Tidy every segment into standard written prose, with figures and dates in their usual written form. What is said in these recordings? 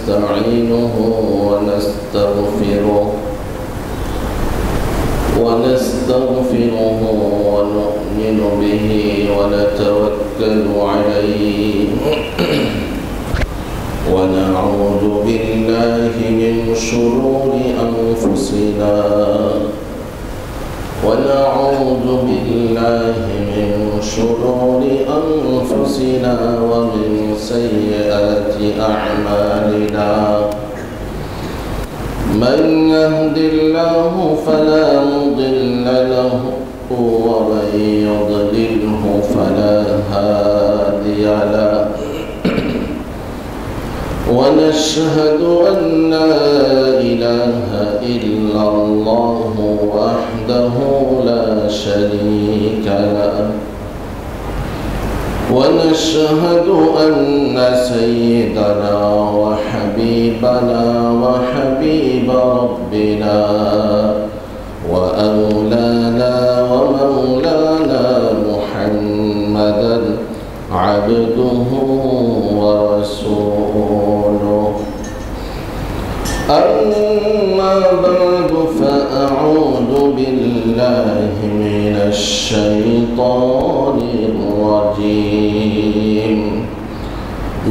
ونستعينه ونستغفره ونؤمن به ونتوكل عليه ونعوذ بالله من شرور أنفسنا ومن سيئات أعمالنا من يهد الله فلا مضل له ومن يضلله فلا هادي له ونشهد أن لا إله إلا الله وحده لا شريك له ونشهد أن سيدنا وحبيبنا وحبيب ربنا وأولانا ومولانا محمدا عبده ورسوله أما بعد فأعوذ بالله من الشيطان الرجيم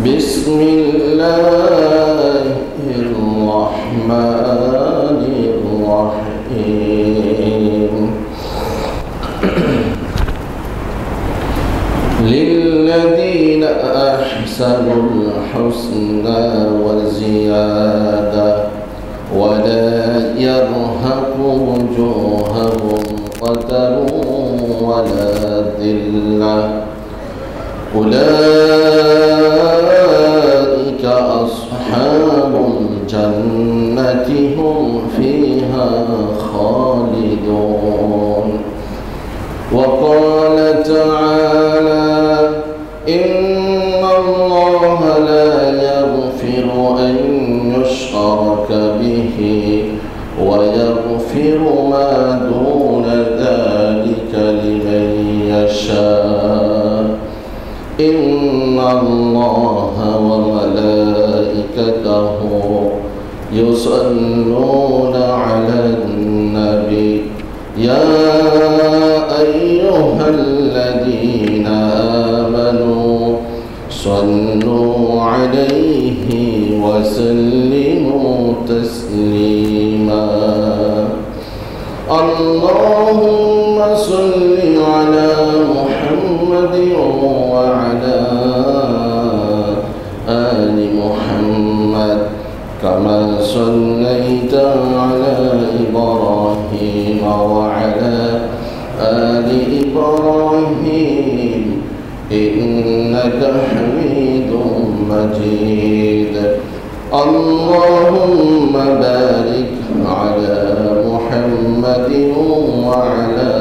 بسم الله الرحمن الرحيم للذين أحسنوا الحسنى وزيادة ولا يرهق وجوههم قتر ولا ذلة أولئك أصحاب الجنة هم فيها خالدون وقال تعالى إن الله لا يغفر أن يشرك به ويغفر ما دون ذلك لمن يشاء إن الله وملائكته يصلون على النبي يا أيها الذين آمنوا صلوا عليه وسلموا تسليما اللهم صل على محمد وعلى آل محمد كما صليت على إبراهيم وعلى آل إبراهيم إنك حميد مجيد اللهم بارك على محمد وعلى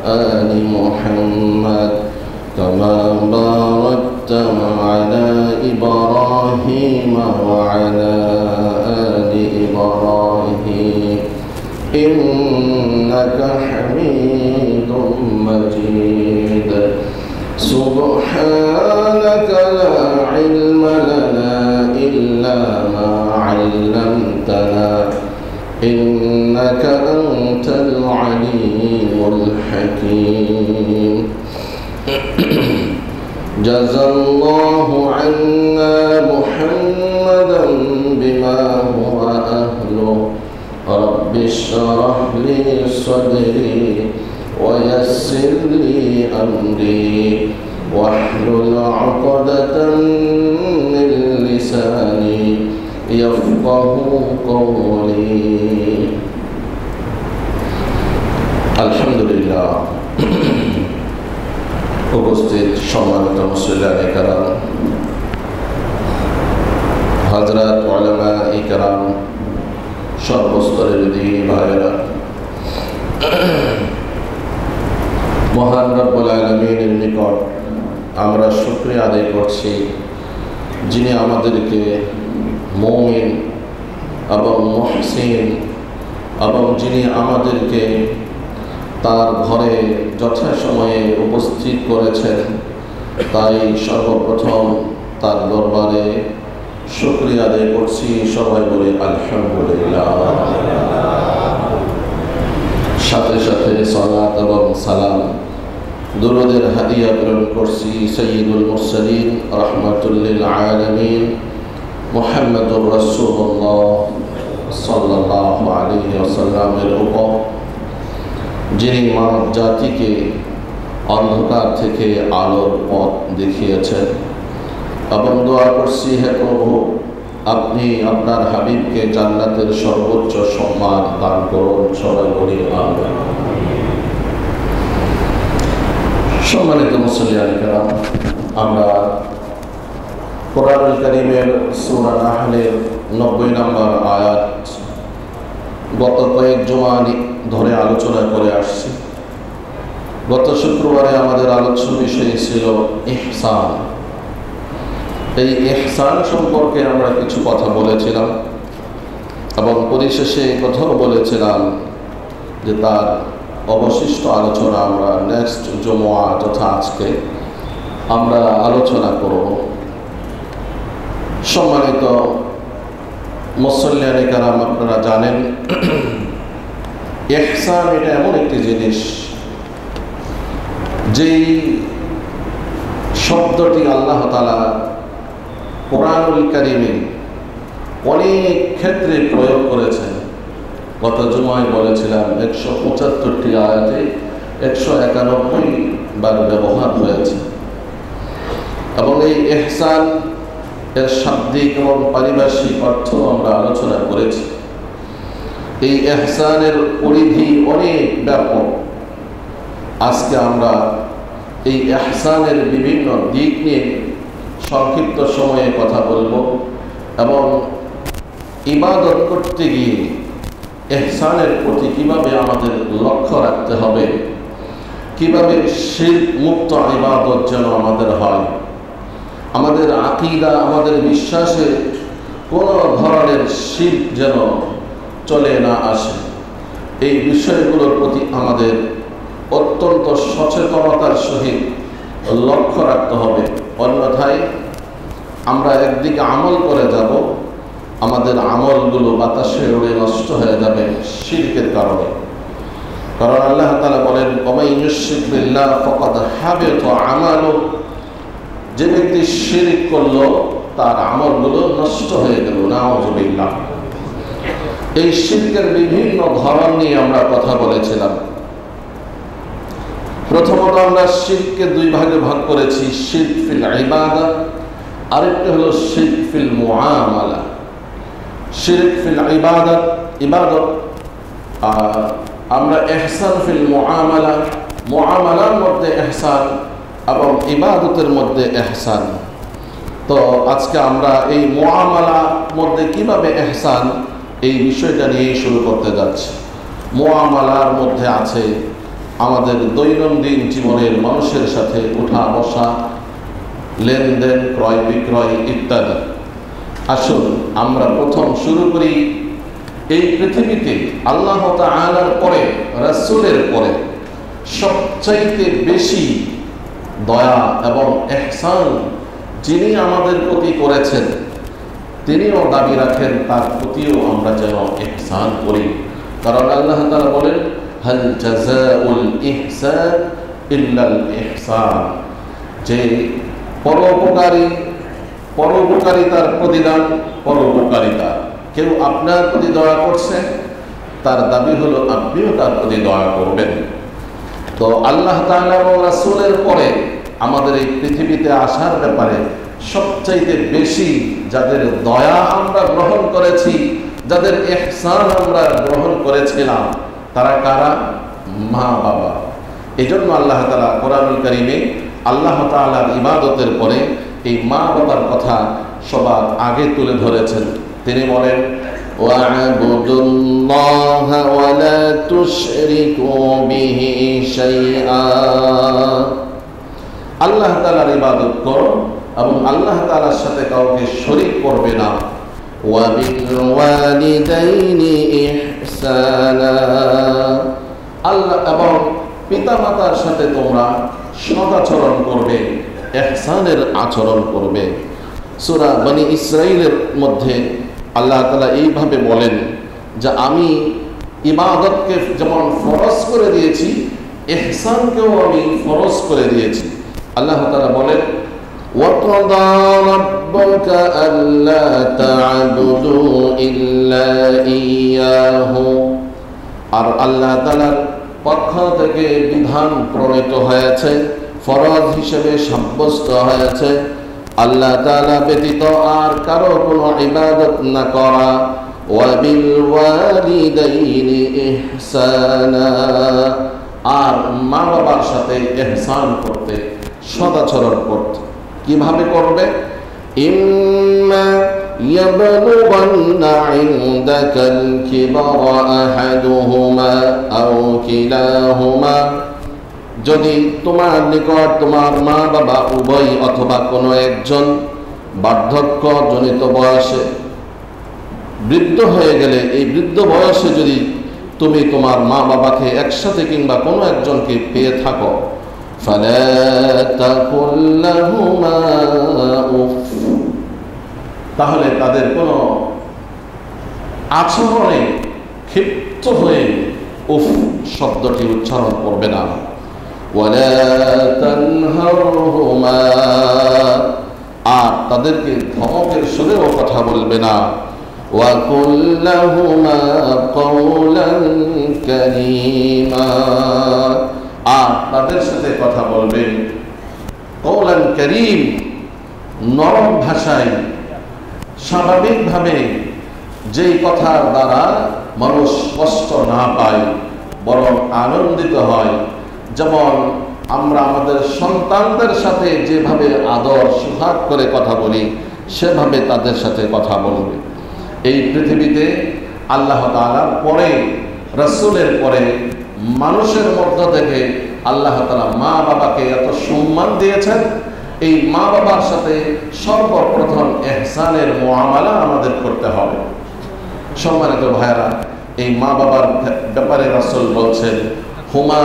آل محمد كما باركت على إبراهيم وعلى آل إبراهيم إنك حميد مجيد سبحانك لا علم لنا إلا ما علمتنا إنك أنت العليم الحكيم جزى الله عنا محمدا بما هو أهله رب اشرح لي صدري ويسر لي أمري واحلل عقدة من لساني يفقه قولي الحمد لله উপস্থিত সম্মানিত মুসল্লিয়ানে কেরাম হযরত উলামায়ে কেরাম সর্বস্তরের দিনী ভাইয়েরা মহান রব্বুল আলামিনের নিকট আমরা শুকরিয়া আদায় করছি যিনি আমাদেরকে মুমিন এবং মুহসিন এবং যিনি আমাদেরকে তার ঘরে যথাসময়ে উপস্থিত করেছেন তাই সর্বপ্রথম তার দরবারে শুকরিয়া আদায় করছি, সবাই বলে আলহামদুলিল্লাহ। সাথে সাথে সালাত এবং সালাম দুরুদের হাদিয়া প্রেরণ করছি সাইয়্যিদুল মুরসালিন রাহমাতুল লিল আলামিন মুহাম্মদুর রাসূলুল্লাহ সাল্লাল্লাহু আলাইহি ওয়াসাল্লামের উপর, যিনি মানব জাতিকে অন্ধকার থেকে আলোর পথ দেখিয়েছেন। এবং দোয়া করছি, হে প্রভু, আপনি আপনার হাবিবকে জান্নাতের সর্বোচ্চ সম্মান দান করুন। সবাই বলি আমিন। সম্মানিত মুসলিয়ান কেরাম, আমরা কোরআনুল কারীমের সূরা নাহলের 90 নম্বর আয়াত গত কয়েক জুমা ধরে আলোচনা করে আসছি। গত শুক্রবারে আমাদের আলোচ্য বিষয় ছিল ইহসান। এই ইহসান সম্পর্কে আমরা কিছু কথা বলেছিলাম এবং পরিশেষে কথাও বলেছিলাম যে তার অবশিষ্ট আলোচনা আমরা নেক্সট জুমা তথা আজকে আমরা আলোচনা করব। সম্মানিত মুসল্লিয়ানে কেরাম, আপনারা জানেন ইহসান এটা এমন একটি জিনিস যেই শব্দটি আল্লাহ তাআলা কোরআনুল কারীমে অনেক ক্ষেত্রে প্রয়োগ করেছেন। গত জুমায় বলেছিলাম 175টি আয়াতে 191 বার ব্যবহার হয়েছে এবং এই ইহসান এর শাব্দিক এবং পারিভাষিক অর্থ আমরা আলোচনা করেছি। এই ইহসানের পরিধি অনেক ব্যাপক। আজকে আমরা এই ইহসানের বিভিন্ন দিক নিয়ে সংক্ষিপ্ত সময়ে কথা বলবো এবং ইবাদত করতে গিয়ে ইহসানের প্রতি কিভাবে আমাদের লক্ষ্য রাখতে হবে, কিভাবে শিরক মুক্ত ইবাদত যেন আমাদের হয়, আমাদের আকীদা, আমাদের বিশ্বাসে কোনো ধরনের শিরক যেন চলে না আসে, এই বিষয়গুলোর প্রতি আমাদের অত্যন্ত সচেতনতার সহিত লক্ষ্য রাখতে হবে। অন্যথায় আমরা একদিকে আমল করে যাব, আমাদের আমলগুলো বাতাসে উড়ে নষ্ট হয়ে যাবে শিরকের কারণে। কারণ আল্লাহ তাআলা বলেন, ওয়া ইউশরিক বিল্লাহ ফাকাদ হাবিতা আমালুহু, যে ব্যক্তি শিরক করলো তার আমলগুলো নষ্ট হয়ে গেল। নাউযুবিল্লাহ। এই শিরকের বিভিন্ন ধরন নিয়ে আমরা কথা বলেছিলাম। প্রথমত আমরা শিরককে দুই ভাগে ভাগ করেছি, শিরক ফিল ইবাদত, আরেকটা হলো শিরক ফিল মুআমালা। শিরক ফিল ইবাদত, ইবাদত, আমরা ইহসান ফিল মুআমালা, মুআমালার মধ্যে ইহসান এবং ইবাদতের মধ্যে ইহসান। তো আজকে আমরা এই মুআমালার মধ্যে কিভাবে ইহসান, এই বিষয়টা নিয়েই শুরু করতে যাচ্ছি। মুআমালার মধ্যে আছে আমাদের দৈনন্দিন জীবনের মানুষের সাথে উঠা বসা, লেনদেন, ক্রয় বিক্রয় ইত্যাদি। আসুন আমরা প্রথম শুরু করি, এই পৃথিবীতে আল্লাহ তাআলার পরে, রাসূলের পরে সবচাইতে বেশি দয়া এবং ইহসান যিনি আমাদের প্রতি করেছেন, তিনিও দাবি রাখেন তার প্রতিও আমরা যেন ইহসান করি। কারণ আল্লাহ তাআলা বলেন, হাল জাযাউল ইহসান ইল্লাল ইহসান, যে পরোপকারিতার প্রতিদান পরোপকারিতা। কেউ আপনার প্রতি দয়া করছে, তার দাবি হলো আপনিও তার প্রতি দয়া করবেন। তো আল্লাহ তাআলা এবং রাসূলের পরে আমাদের এই পৃথিবীতে আসার ব্যাপারে সবচাইতে বেশি যাদের দয়া আমরা গ্রহণ করেছি, যাদের ইহসান আমরা গ্রহণ করেছিলাম, তারা কারা? মা বাবা। এই জন্য আল্লাহ তাআলা কোরআনুল কারীমে আল্লাহ তাআলার ইবাদতের পরে এই মা বাবার কথা সবার আগে তুলে ধরেছেন। তিনি বলেন, ওয়া'বুদুল্লাহা ওয়া লা তুশরিকু বিহি শাইআ, আল্লাহ তাআলার ইবাদত করো এবং আল্লাহ তাআলার সাথে কাউকে শরীক করবে না। ওয়া বিল ওয়ালিদাইনি ইহসানা, আল্লাহ এবং পিতামাতার সাথে তোমরা সদাচরণ করবে, ইহসানের আচরণ করবে। সূরা বনি ইসরাঈলের মধ্যে আল্লাহ তাআলা এইভাবে বলেন যে আমি ইবাদতকে যেমন ফরজ করে দিয়েছি, ইহসানকেও আমি ফরজ করে দিয়েছি। আল্লাহ তাআলা বলেন وَقَضَى رَبُّكَ أَلَّا تَعْبُدُوا إِلَّا إِيَّاهُ, আর আল্লাহ তাআলার পক্ষ থেকে বিধান প্রণীত হয়েছে, ফরজ হিসেবে সাব্যস্ত হয়েছে আল্লাহ তাআলা ব্যতীত আর কারো কোনো ইবাদত না করা। ওয়াবিল ওয়ালিদাইনি ইহসানা, আর মা বাবার সাথে ইহসান করতে, সদাচরণ করতে। কিভাবে করবে? ইম্মা ইয়াবলুগান্না ইনদাকাল কিবারা আহাদুহুমা আও কিলাহুমা, যদি তোমার নিকট তোমার মা বাবা উভয় অথবা কোনো একজন বার্ধক্যজনিত বয়সে বৃদ্ধ হয়ে গেলে, এই বৃদ্ধ বয়সে যদি তুমি তোমার মা বাবাকে একসাথে কিংবা কোনো একজনকে পেয়ে থাকো, ফালা তাকুল লাহুমা উফ, তাহলে তাদের কোনো আচরণে ক্ষিপ্ত হয়ে উফ শব্দটি উচ্চারণ করবে না। ওয়ালা তানহারহুমা, আর তাদেরকে ধমকের সুরেও কথা বলবে না। ওয়া কুল লাহুমা কাওলান কারীমা, আর তাদের সাথে কথা বলবে কওলান কারীম, নরম ভাষায়, স্বাভাবিকভাবে, যেই কথার দ্বারা মানুষ কষ্ট না পায় বরং আনন্দিত হয়। যেমন আমরা আমাদের সন্তানদের সাথে যেভাবে আদর সুহাগ করে কথা বলি, সেভাবে তাদের সাথে কথা বলবে। এই পৃথিবীতে আল্লাহ তাআলার পরে, রাসূলের পরে, মানুষের মধ্য থেকে আল্লাহ তাআলা মা বাবাকে এত সম্মান দিয়েছেন। এই মা বাবার সাথে সর্বপ্রথম ইহসানের মুআমালা আমাদের করতে হবে। সম্মানিত ভাইরা, এই মা বাবার ব্যাপারে রাসূল বলছেন, হুমা,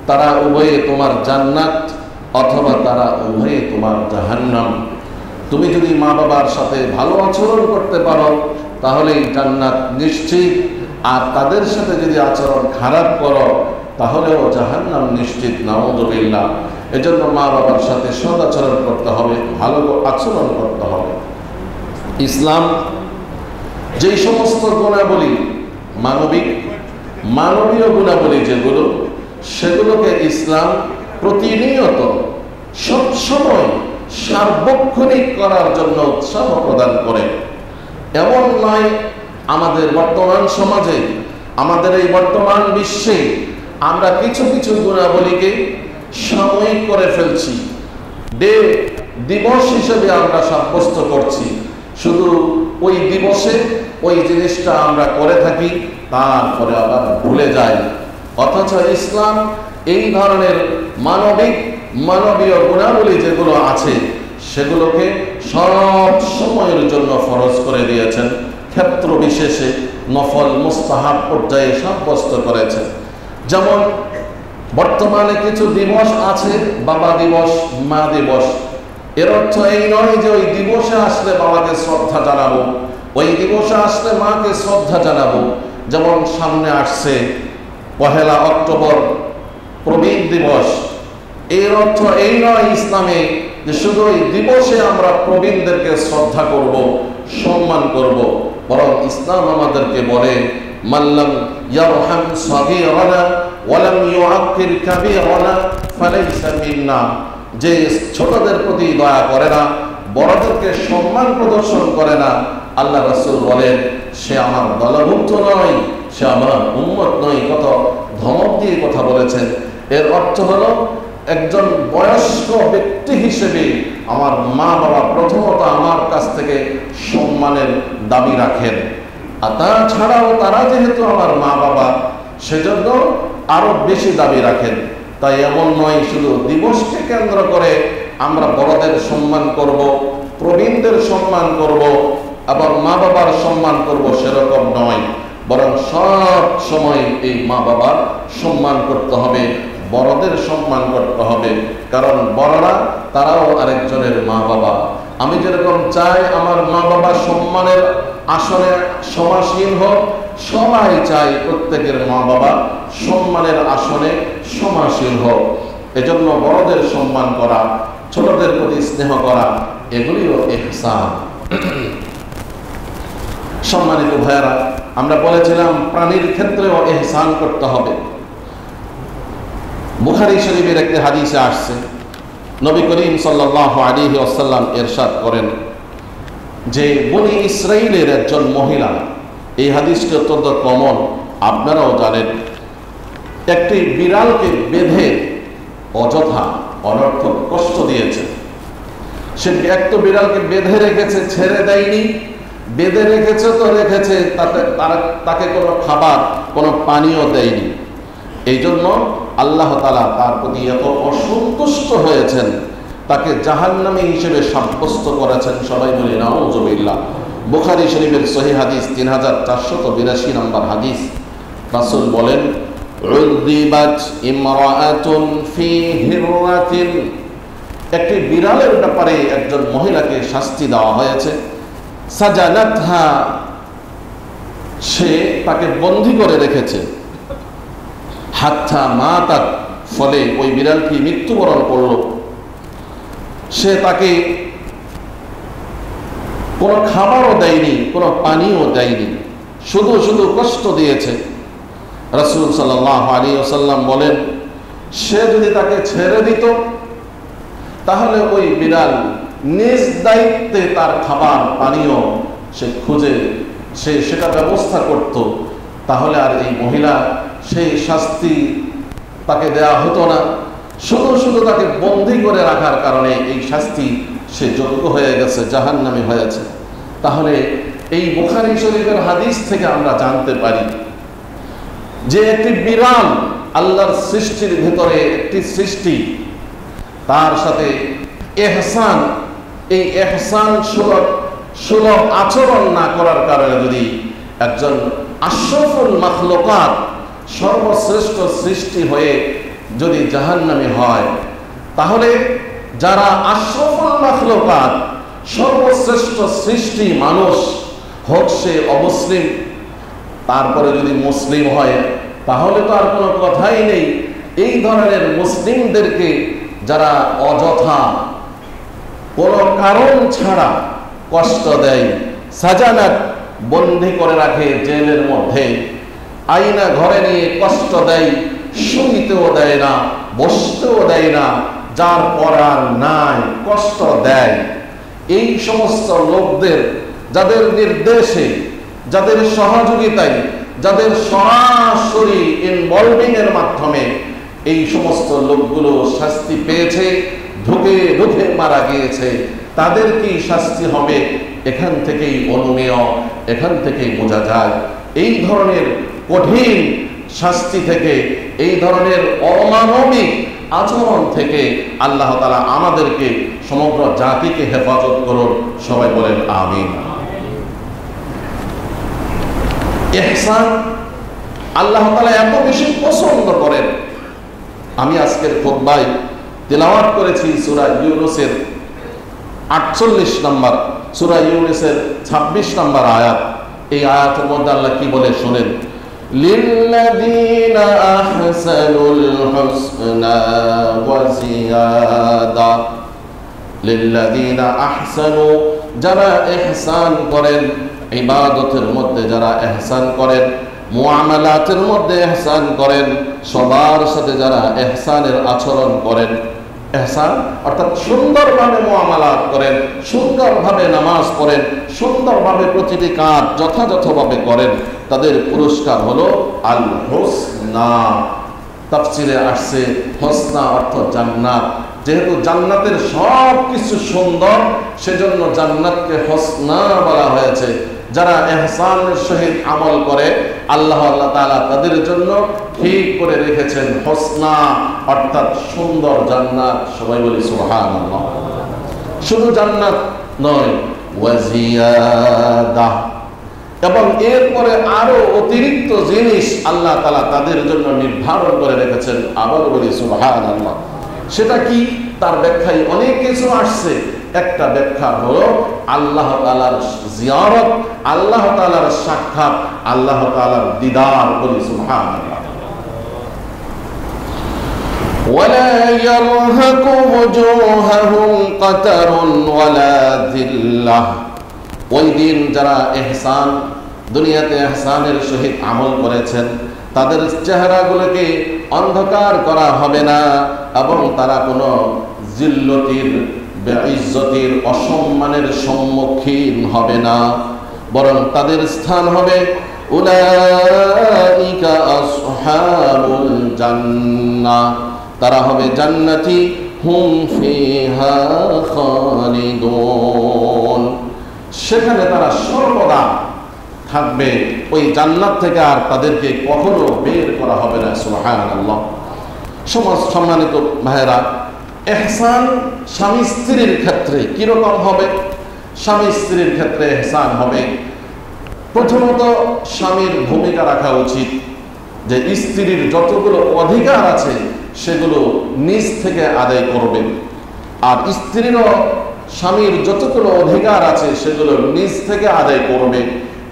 তারা উভয়ে তোমার জান্নাত অথবা তারা উভয়ে তোমার জাহান্নাম। তুমি যদি মা বাবার সাথে ভালো আচরণ করতে পারো তাহলেই জান্নাত নিশ্চিত, আর তাদের সাথে যদি আচরণ খারাপ করো তাহলেও জাহান্নাম নিশ্চিত, নাউযুবিল্লাহ। এজন্য মা বাবার সাথে সদাচরণ করতে হবে, ভালো আচরণ করতে হবে। ইসলাম যেই সমস্ত গুণাবলী, মানবীয় গুণাবলী যেগুলো, সেগুলোকে ইসলাম প্রতিনিয়ত সবসময় সার্বক্ষণিক করার জন্য উৎসাহ প্রদান করে। এমন নয় আমাদের বর্তমান সমাজে, আমাদের এই বর্তমান বিশ্বে আমরা কিছু কিছু গুণাবলীকে সাময়িক করে ফেলছি, দিবস হিসেবে আমরা সাব্যস্ত করছি। শুধু ওই দিবসে ওই জিনিসটা আমরা করে থাকি, তারপরে আবার ভুলে যাই। অথচ ইসলাম এই ধরনের মানবীয় গুণাবলী যেগুলো আছে সেগুলোকে সব সময়ের জন্য ফরজ করে দিয়েছেন, ক্ষেত্র বিশেষে নফল মুস্তাহাব পর্যায়ে সাব্যস্ত করেছেন। যেমন বর্তমানে কিছু দিবস আছে, বাবা দিবস, মা দিবস। এর অর্থ এই নয় যে ওই দিবসে আসলে বাবাকে শ্রদ্ধা জানাবো, ওই দিবসে আসলে মাকে শ্রদ্ধা জানাবো। যেমন সামনে আসছে 1 অক্টোবর প্রবীণ দিবস, এর অর্থ এই নয় ইসলামে যে শুধু এই দিবসে আমরা প্রবীণদেরকে শ্রদ্ধা করব, সম্মান করব, বরং ইসলাম আমাদেরকে বলে মাল্লাম ইয়ারহাম সাগীরানা ওয়ালাম ইউআক্কির কাবীরানা ফালাইসা মিন্না, যে ছোটদের প্রতি দয়া করে না, বড়দেরকে সম্মান প্রদর্শন করে না, আল্লাহ রাসূল বলেন সে আমার দলভুক্ত নয়, সে আমার উম্মত নয়। কত ধমক দিয়ে কথা বলেছেন। এর অর্থ হলো একজন বয়স্ক ব্যক্তি হিসেবে আমার মা বাবা প্রথমত আমার কাছ থেকে সম্মানের দাবি রাখেন, আর তাছাড়াও তারা যেহেতু আমার মা বাবা সেজন্য আরো বেশি দাবি রাখেন। তাই এমন নয় শুধু দিবসকে কেন্দ্র করে আমরা বড়দের সম্মান করব, প্রবীণদের সম্মান করব, আবার মা বাবার সম্মান করব, সেরকম নয়। বরং সব সময় এই মা বাবার সম্মান করতে হবে, বড়দের সম্মান করতে হবে। কারণ বড়রা তারাও আরেকজনের মা বাবা, আমি যেরকম চাই আমার মা বাবা সম্মানের আসনে সমাসীন হোক, সবাই চাই প্রত্যেকের মা বাবা সম্মানের আসনে সমাসীন হোক। এজন্য বড়দের সম্মান করা, ছোটদের প্রতি স্নেহ করা, এগুলিও ইহসান। সম্মানিত ভাইয়েরা, আমরা বলেছিলাম প্রাণীর ক্ষেত্রেও ইহসান করতে হবে। বুখারী শরীফের একটি হাদিসে আসছে, নবী করিম সাল্লাল্লাহু আলাইহি ওয়াসাল্লাম ইরশাদ করেন যে বনি ইসরাইলের একজন মহিলা, এই হাদিসটি অত্যন্ত কমন, আপনারাও জানেন, একটি বিড়ালকে বেঁধে অযথা অনর্থক কষ্ট দিয়েছে। সে এক তো বিড়ালকে বেঁধে রেখেছে, ছেড়ে দেয়নি, বেঁধে রেখেছে তো রেখেছে, তাকে কোনো খাবার কোনো পানীয় দেয়নি। এই জন্য আল্লাহ তাআলা তার প্রতি এত অসন্তুষ্ট হয়েছেন, তাকে জাহান্নামী হিসেবে সাব্যস্ত করেছেন। সবাই বলি নাউযুবিল্লাহ। বুখারী শরীফের সহিহ হাদিস 3482 নম্বর হাদিস। রাসূল বলেন, উযিবাত ইমরাআতুন ফি হিররাতিন, একটি বিড়ালের ব্যাপারে একজন মহিলাকে শাস্তি দেওয়া হয়েছে। সাজানাতহা, সে তাকে বন্দী করে রেখেছে। হাত্তা মাতাত, ফলে ওই বিড়ালটি মৃত্যুবরণ করল। সে তাকে কোনো খাবারও দেয়নি, কোনো পানিও দেয়নি, শুধু শুধু কষ্ট দিয়েছে। রাসূল সাল্লাল্লাহু আলাইহি ওয়াসাল্লাম বলেন, সে যদি তাকে ছেড়ে দিত তাহলে ওই বিড়াল নিজ দায়িত্বে তার খাবার পানীয় সে খুঁজে সেটা ব্যবস্থা করত, তাহলে আর এই মহিলা সেই শাস্তি তাকে দেয়া হতো না। শুধু শুধু তাকে বন্দী করে রাখার কারণে এই শাস্তি সে যোগ্য হয়ে গেছে, জাহান্নামী হয়েছে। তাহলে এই বুখারী শরীফের হাদিস থেকে আমরা জানতে পারি যে একটি বিড়াল আল্লাহর সৃষ্টির ভেতরে একটি সৃষ্টি, তার সাথে ইহসান, এই ইহসান সুলভ আচরণ না করার কারণে যদি একজন আশরাফুল মাখলুকাত, সর্বশ্রেষ্ঠ সৃষ্টি হয়ে যদি জাহান্নামী হয়, তাহলে যারা আশরাফুল মাখলুকাত, সর্বশ্রেষ্ঠ সৃষ্টি মানুষ, হোক সে অমুসলিম, তারপরে যদি মুসলিম হয় তাহলে তো আর কোনো কথাই নেই। এই ধরনের মুসলিমদেরকে যারা অযথা কোনো কারণ ছাড়া কষ্ট দেয়, সাজানাত, বন্দী করে রাখে জেলের মধ্যে, আয়না ঘরে নিয়ে কষ্ট দেয়, শুইতেও দেয় না, বসতেও দেয় না, যার পড়ার নাই কষ্ট দেয়, এই সমস্ত লোকদের যাদের নির্দেশে, যাদের সহযোগিতায়, যাদের সরাসরি ইনভলভিং এর মাধ্যমে এই সমস্ত লোকগুলো শাস্তি পেয়েছে, ঢুকে ঢুকে মারা গিয়েছে, তাদের কি শাস্তি হবে এখান থেকেই অনুমেয়, এখান থেকেই বোঝা যায়। এই ধরনের কঠিন শাস্তি থেকে, এই ধরনের অমানবিক আচরণ থেকে আল্লাহ তাআলা আমাদেরকে, সমগ্র জাতিকে হেফাজত করুন। সবাই বলেন আমিন। ইহসান আল্লাহ তাআলা এত বেশি পছন্দ করেন। আমি আজকের খুতবায় তেলাওয়াত করেছি সূরা ইউনূসের 48 নম্বর, সূরা ইউনূসের 26 নম্বর আয়াত। এই আয়াতের মধ্যে আল্লাহ কি বলে শুনেন, লিল্লাযীনা আহসানুল হুসনা ওয়া জিয়াদা, লিল্লাযীনা আহসানু, যারা ইহসান করেন, ইবাদতের মধ্যে যারা ইহসান করেন, মুআমালাতের মধ্যে ইহসান করেন, সবার সাথে যারা ইহসানের আচরণ করেন, ইহসান অর্থাৎ সুন্দরভাবে মুআমালাত করেন, সুন্দরভাবে নামাজ পড়েন, সুন্দরভাবে প্রতিটি কাজ যথাযথভাবে করেন, তাদের পুরস্কার হলো আল হুসনা। তাফসীরে আসছে হুসনা অর্থ জান্নাত। যেহেতু জান্নাতের সব কিছু সুন্দর, সেজন্য জান্নাতকে হুসনা বলা হয়েছে। যারা ইহসানের সহিত আমল করে আল্লাহ তাআলা তাদের জন্য ঠিক করে রেখেছেন হুসনা অর্থাৎ সুন্দর জান্নাত। সবাই বলি সুবহানাল্লাহ। শুধু জান্নাত নয়, ওয়া জিয়াদা, এবং এরপরে আরো অতিরিক্ত জিনিস আল্লাহ তাআলা তাদের জন্য নির্ধারণ করে রেখেছেন। আবার বলি সুবহানাল্লাহ। সেটা কি, তার ব্যাখ্যায় অনেক কিছু আসছে, একটা ব্যাখ্যা হলো আল্লাহ তাআলার জিয়ারত, আল্লাহ তাআলার সাক্ষাৎ, আল্লাহ তাআলার দিদার। বলি সুবহানাল্লাহ। ولا يرهق وجوههم قتر ولا ذلة। ওই দিন যারা ইহসান, দুনিয়াতে ইহসানের সহিত আমল করেছেন, তাদের চেহারাগুলোকে অন্ধকার করা হবে না এবং তারা কোনো জিল্লতির, বেইজ্জতির, অসম্মানের সম্মুখীন হবে না, বরং তাদের স্থান হবে উলাইকা আসহাবুল জান্নাহ, তারা হবে জান্নাতি, হুম ফিহা খালিদুন, সেখানে তারা সর্বদা থাকবে। ওই জান্নাত থেকে আর তাদেরকে কখনো বের করা হবে না। সুবহানাল্লাহ। সমাজ সম্মানিত ভাইরা, ইহসান স্বামী স্ত্রীর ক্ষেত্রে কিরকম হবে? স্বামী স্ত্রীর ক্ষেত্রে ইহসান হবে, প্রথমত স্বামীর ভূমিকা রাখা উচিত যে স্ত্রীর যতগুলো অধিকার আছে সেগুলো নিজ থেকে আদায় করবেন, আর স্ত্রীরও স্বামীর যতগুলো অধিকার আছে সেগুলো নিজ থেকে আদায় করবে।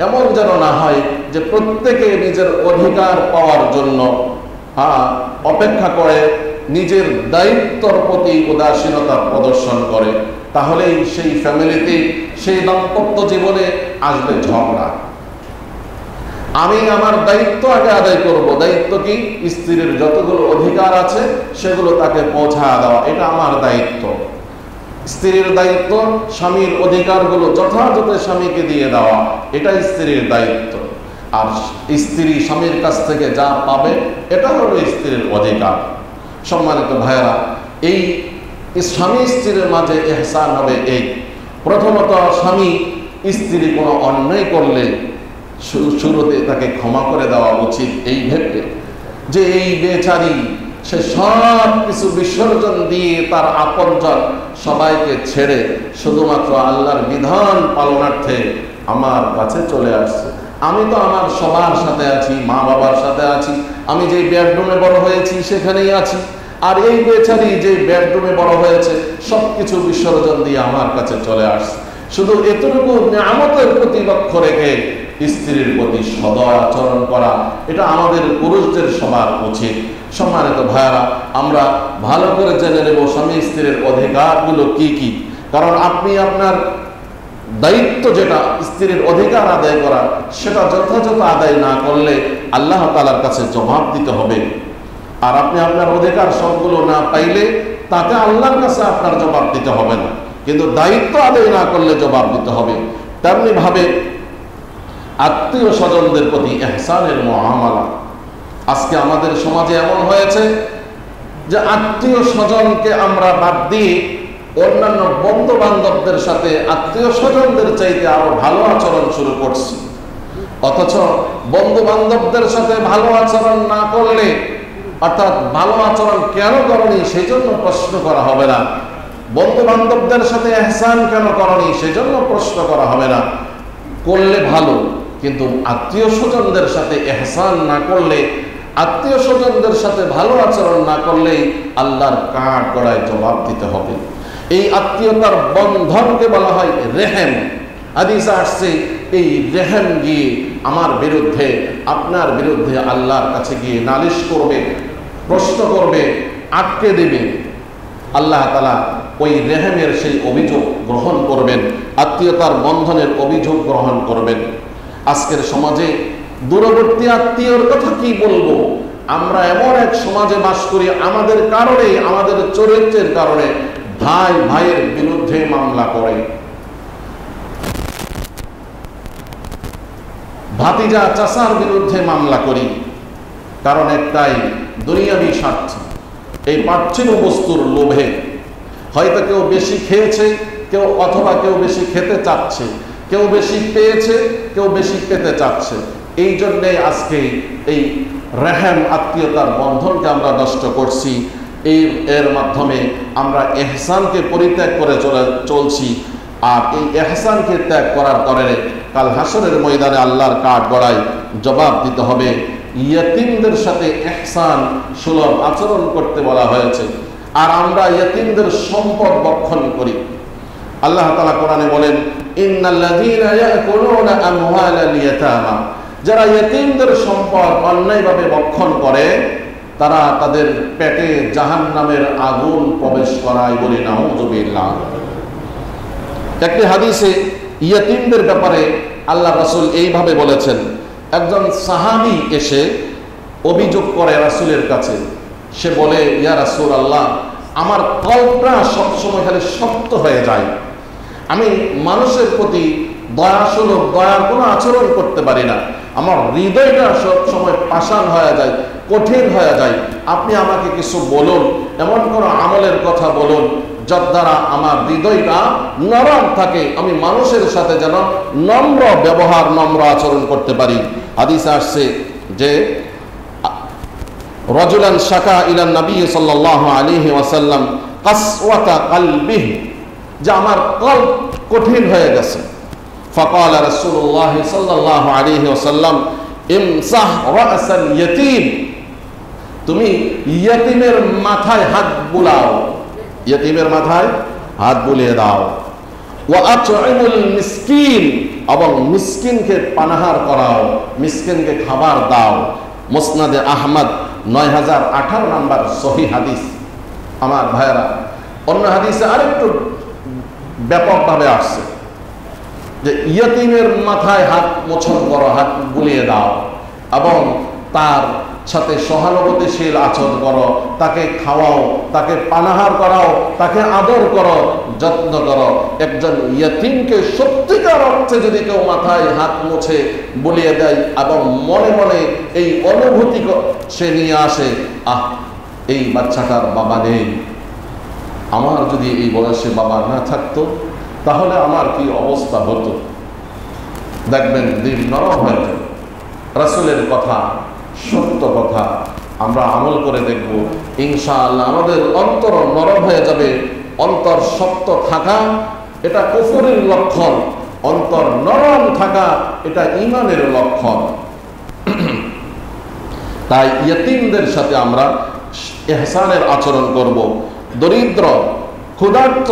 এমন যেন না হয় যে প্রত্যেকে নিজের অধিকার পাওয়ার জন্য অপেক্ষা করে, নিজের দায়িত্বর প্রতি উদাসীনতা প্রদর্শন করে, তাহলেই সেই ফ্যামিলিতে, সেই দাম্পত্য জীবনে আসবে ঝগড়া। আমি আমার দায়িত্ব আগে আদায় করব। দায়িত্ব কি? স্ত্রীর যতগুলো অধিকার আছে সেগুলো তাকে পৌঁছা দেওয়া, এটা আমার দায়িত্ব। স্ত্রীর দায়িত্ব স্বামীর অধিকারগুলো যথাযথ স্বামীকে দিয়ে দেওয়া, এটা স্ত্রীর দায়িত্ব। আর স্ত্রী স্বামীর কাছ থেকে যা পাবে এটা হলো স্ত্রীর অধিকার। সম্মানিত ভাইয়েরা, এই স্বামী স্ত্রীর মাঝে ইহসান হবে এই, প্রথমত স্বামী স্ত্রী কোনো অন্যায় করলে শুরুতে তাকে ক্ষমা করে দেওয়া উচিত, এই ভেবে যে এই বেচারি সে সব কিছু বিসর্জন দিয়ে তার আপনজন সবাইকে ছেড়ে শুধুমাত্র আল্লাহর বিধান পালনার্থে আমার কাছে চলে আসছে। আমি তো আমার সবার সাথে আছি, মা বাবার সাথে আছি, আমি যে বেডরুমে বড় হয়েছি সেখানেই আছি, আর এই বেচারি যে বেডরুমে বড় হয়েছে সবকিছু বিসর্জন দিয়ে আমার কাছে চলে আসছে। শুধু এতটুকু নিয়ামতের প্রতি লক্ষ্য রেখে স্ত্রীর প্রতি সদাচরণ করা, এটা আমাদের পুরুষদের সবার উচিত। সম্মানিত ভাইয়ারা, আমরা ভালো করে জেনে নেব স্বামী স্ত্রীর অধিকারগুলো কি কি। কারণ আপনি আপনার দায়িত্ব যেটা স্ত্রীর অধিকার আদায় করা, সেটা যথাযথ আদায় না করলে আল্লাহ তাআলার কাছে জবাব দিতে হবে। আর আপনি আপনার অধিকার সবগুলো না পাইলে তাতে আল্লাহর কাছে আপনার জবাব দিতে হবে না, কিন্তু দায়িত্ব আদায় না করলে জবাব দিতে হবে। তেমনি ভাবে আত্মীয় স্বজনদের প্রতি ইহসানের মুআমালা। আজকে আমাদের সমাজে এমন হয়েছে যে আত্মীয় স্বজনকে আমরা বাদ দিয়ে অন্যান্য বন্ধু বান্ধবদের সাথে আত্মীয় স্বজনদের চাইতে আরো ভালো আচরণ শুরু করছি। অথচ বন্ধু বান্ধবদের সাথে ভালো আচরণ না করলে, অর্থাৎ ভালো আচরণ কেন করনি সেই জন্য প্রশ্ন করা হবে না, বন্ধু বান্ধবদের সাথে ইহসান কেন করনি সেই জন্য প্রশ্ন করা হবে না, করলে ভালো, কিন্তু আত্মীয় স্বজনদের সাথে ইহসান না করলে, আত্মীয় স্বজনদের সাথে ভালো আচরণ না করলেই আল্লাহর কাঠ গড়ায় জবাব দিতে হবে। এই আত্মীয়তার বন্ধনকে বলা হয় রেহেম। হাদিসে আসছে এই রেহেম গিয়ে আমার বিরুদ্ধে, আপনার বিরুদ্ধে আল্লাহর কাছে গিয়ে নালিশ করবে, প্রশ্ন করবে, আটকে দেবে। আল্লাহ তাআলা ওই রেহেমের সেই অভিযোগ গ্রহণ করবেন, আত্মীয়তার বন্ধনের অভিযোগ গ্রহণ করবেন। আজকের সমাজে দূরবর্তী আত্মীয়র কথা কি বলবো? আমরা এমন এক সমাজে বাস করি, আমাদের কারণে, আমাদের চরিত্রের কারণে ভাই ভাইয়ের বিরুদ্ধে মামলা করে, ভাতিজা চাচার বিরুদ্ধে মামলা করি, কারণ একটাই, দুনিয়াবি স্বার্থ। এই পার্থিব বস্তুর লোভে হয়তো কেউ বেশি খেয়েছে, কেউ অথবা কেউ বেশি খেতে চাচ্ছে, কেউ বেশি পেয়েছে, কেউ বেশি পেতে চাচ্ছে। এই জন্যে আজকে এই রেহেম আত্মীয়তার বন্ধনকে আমরা নষ্ট করছি। এর মাধ্যমে আমরা ইহসানকে পরিত্যাগ করে চলছি। আর এই ইহসানকে ত্যাগ করার কারণে কাল হাসরের ময়দানে আল্লাহর কাঠ গড়ায় জবাব দিতে হবে। ইয়তিমদের সাথে ইহসান সুলভ আচরণ করতে বলা হয়েছে, আর আমরা ইয়তিমদের সম্পদ বক্ষণ করি। আল্লাহ তাআলা কোরআনে বলেন, ইন্নাল্লাযীনা ইয়াকুলুনা আমওয়ালাল ইয়াতামা, যারা ইয়েতিমদের সম্পদ অন্যায়ভাবে ভক্ষণ করে তারা তাদের পেটে জাহান্নামের আগুন প্রবেশ করায়, বলি নাউযুবিল্লাহ। একটি হাদিসে ইয়েতিমদের ব্যাপারে আল্লাহ রাসূল এইভাবে বলেছেন, একজন সাহাবী এসে অভিযোগ করে রাসূলের কাছে। সে বলে, ইয়া রাসূলুল্লাহ, আমার কল্পনা সবসময় খালি শক্ত হয়ে যায়, আমি মানুষের প্রতি দয়াসুলভ দয়ার কোনো আচরণ করতে পারি না, আমার হৃদয়টা সবসময় পাষাণ হয়ে যায়, কঠিন হয়ে যায়। আপনি আমাকে কিছু বলুন, এমন কোনো আমলের কথা বলুন যার দ্বারা আমার হৃদয়টা নরম থাকে, আমি মানুষের সাথে যেন নম্র ব্যবহার নম্র আচরণ করতে পারি। হাদিসে আসছে যে রাজুলান শাকা ইলান নবী সাল্লাল্লাহু আলাইহি ওয়াসাল্লাম কাসওয়াতা কলবিহি, যে আমার কল্ব কঠিন হয়ে গেছে। ফাকালা রাসূলুল্লাহ সাল্লাল্লাহু আলাইহি ওয়াসাল্লাম ইমসাহ রাসাল ইয়াতীম, তুমি ইয়াতীমের মাথায় হাত বুলাও, ইয়াতীমের মাথায় হাত বুলিয়ে দাও। ওয়া আত'ইমুল মিসকিন, এবং মিসকিনকে পানাহার করাও, মিসকিনকে খাবার দাও। মুসনাদে আহমদ 9018 নম্বর সহিহ হাদিস। আমার ভাইয়েরা, অন্য হাদিসে আরেকটু ব্যাপকভাবে আসছে যে ইয়তীমের মাথায় হাত মোছন করো, হাত বুলিয়ে দাও, এবং তার সাথে সহানুভূতিশীল আচরণ করো, তাকে খাওয়াও, তাকে পানাহার করাও, তাকে আদর করো, যত্ন করো। একজন ইয়তীমকে সত্যিকার অর্থে যদি কেউ মাথায় হাত মুছে বুলিয়ে দেয় এবং মনে মনে এই অনুভূতি সে নিয়ে আসে, আহ, এই বাচ্চাটার বাবা নেই, আমার যদি এই বয়সে বাবা না থাকতো তাহলে আমার কি অবস্থা হতো, দেখবেন দিল নরম হয়ে যাবে। রাসূলের কথা সত্য কথা, আমরা আমল করে দেখব, ইনশাআল্লাহ আমাদের অন্তর নরম হয়ে যাবে। অন্তর শক্ত থাকা এটা কুফরের লক্ষণ, অন্তর নরম থাকা এটা ঈমানের লক্ষণ। তাই ইয়তীমদের সাথে আমরা ইহসানের আচরণ করব। দরিদ্র, ক্ষুধার্ত,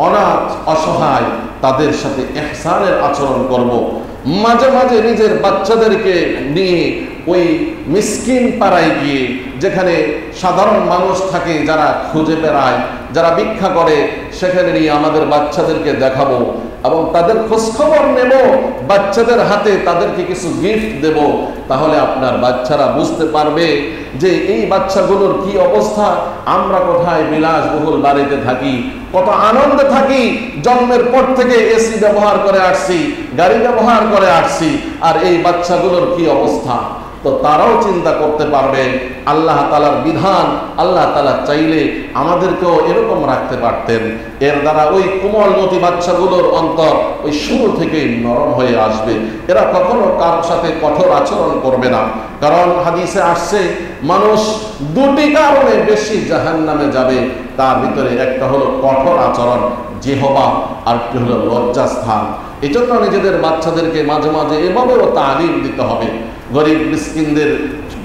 অনাথ, অসহায় তাদের সাথে ইহসানের আচরণ করব। মাঝে মাঝে নিজের বাচ্চাদেরকে নিয়ে ওই মিসকিন পাড়ায় গিয়ে, যেখানে সাধারণ মানুষ থাকে, যারা খুঁজে বেড়ায়, যারা ভিক্ষা করে, সেখানে নিয়ে আমাদের বাচ্চাদেরকে দেখাবো এবং তাদের খোঁজখবর নেব, বাচ্চাদের হাতে তাদেরকে কিছু গিফট দেব। তাহলে আপনার বাচ্চারা বুঝতে পারবে যে এই বাচ্চাগুলোর কি অবস্থা, আমরা কোথায় বিলাসবহুল বাড়িতে থাকি, কত আনন্দে থাকি, জন্মের পর থেকে এসি ব্যবহার করে আসছি, গাড়ি ব্যবহার করে আসছি, আর এই বাচ্চাগুলোর কি অবস্থা। তো তারাও চিন্তা করতে পারবে আল্লাহ তাআলার বিধান, আল্লাহ তাআলা চাইলে আমাদেরকেও এরকম রাখতে পারতেন। এর দ্বারা ওই কোমলমতি বাচ্চাগুলোর অন্তর ওই শুরু থেকেই নরম হয়ে আসবে, এরা কখনো কার সাথে কঠোর আচরণ করবে না। কারণ হাদিসে আসছে মানুষ দুটি কারণে বেশি জাহান্নামে যাবে, তার ভিতরে একটা হলো কঠোর আচরণ, জিহবা, আর একটি হলো লজ্জাস্থান। এই জন্য নিজেদের বাচ্চাদেরকে মাঝে মাঝে এভাবেও তালিম দিতে হবে। গরিব মিসকিনদের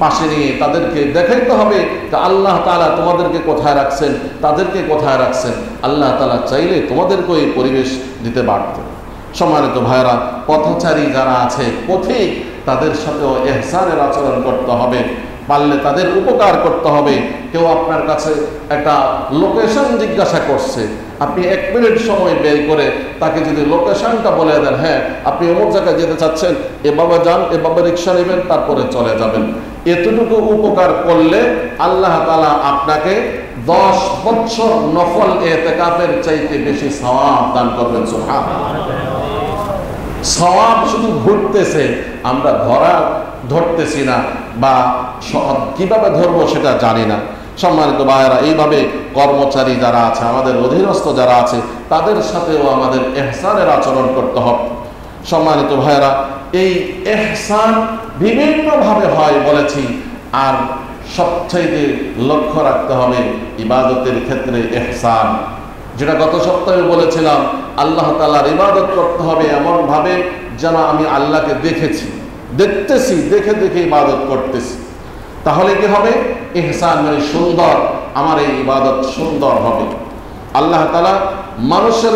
পাশে নিয়ে তাদেরকে দেখাইতে হবে যে আল্লাহ তাআলা তোমাদেরকে কোথায় রাখছেন, তাদেরকে কোথায় রাখছেন। আল্লাহ তাআলা চাইলে তোমাদেরকে এই পরিবেশ দিতে পারতেন। সম্মানিত ভাইরা, পথচারী যারা আছে, পথিক, তাদের সাথেও ইহসানের আচরণ করতে হবে, পারলে তাদের উপকার করতে হবে। কেউ আপনার কাছে একটা লোকেশন জিজ্ঞাসা করছে, আপনি 1 মিনিট সময় ব্যয় করে তাকে যদি লোকেশনটা বলে দেন, হ্যাঁ আপনি অমুক জায়গায় যেতে চাচ্ছেন, এভাবে যান, এভাবে রিক্সা নেবেন, তারপরে চলে যাবেন, এতটুকু উপকার করলে আল্লাহ তাআলা আপনাকে 10 বছর নফল ইতিকাফের চাইতে বেশি সওয়াব দান করবেন। সুবহানাল্লাহ। সওয়াব শুধু ঘুরতেছে, আমরা ধরতেছি না, বা কিভাবে ধরবো সেটা জানি না। সম্মানিত ভাইয়েরা, এইভাবে কর্মচারী যারা আছে, আমাদের অধীনস্থ যারা আছে, তাদের সাথেও আমাদের ইহসানের আচরণ করতে হবে। সম্মানিত ভাইয়েরা, এই ইহসান বিভিন্নভাবে হয় বলেছি, আর সবচাইতে লক্ষ্য রাখতে হবে ইবাদতের ক্ষেত্রে ইহসান, যেটা গত সপ্তাহে বলেছিলাম। আল্লাহ তাআলার ইবাদত করতে হবে এমনভাবে যেন আমি আল্লাহকে দেখতেছি, দেখে দেখে ইবাদত করতেছি। তাহলে কি হবে? ইহসান মানে সুন্দর, আমার এই ইবাদত সুন্দর হবে। আল্লাহ তাআলা মানুষের